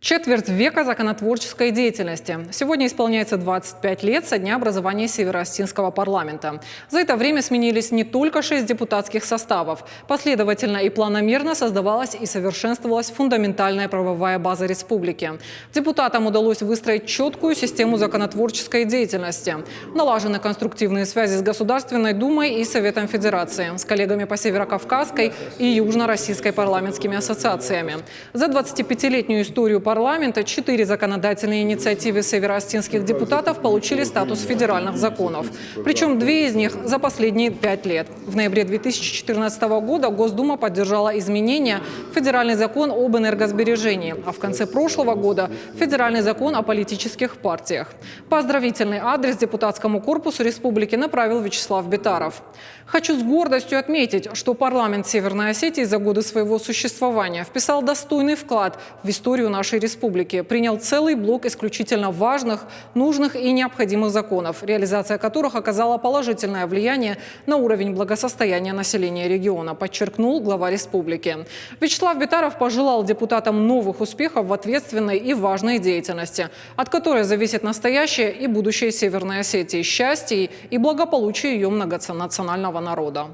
Четверть века законотворческой деятельности. Сегодня исполняется 25 лет со дня образования Северо-Остинского парламента. За это время сменились не только 6 депутатских составов. Последовательно и планомерно создавалась и совершенствовалась фундаментальная правовая база республики. Депутатам удалось выстроить четкую систему законотворческой деятельности. Налажены конструктивные связи с Государственной Думой и Советом Федерации, с коллегами по Северо-Кавказской и Южно-Российской парламентскими ассоциациями. За 25-летнюю историю парламента 4 законодательные инициативы северо-остинских депутатов получили статус федеральных законов. Причем 2 из них за последние 5 лет. В ноябре 2014 года Госдума поддержала изменения в федеральный закон об энергосбережении, а в конце прошлого года федеральный закон о политических партиях. Поздравительный адрес депутатскому корпусу республики направил Вячеслав Битаров. Хочу с гордостью отметить, что парламент Северной Осетии за годы своего существования вписал достойный вклад в историю нашей республики, принял целый блок исключительно важных, нужных и необходимых законов, реализация которых оказала положительное влияние на уровень благосостояния населения региона, подчеркнул глава республики. Вячеслав Битаров пожелал депутатам новых успехов в ответственной и важной деятельности, от которой зависит настоящее и будущее Северной Осетии, счастье и благополучие ее многонационального народа.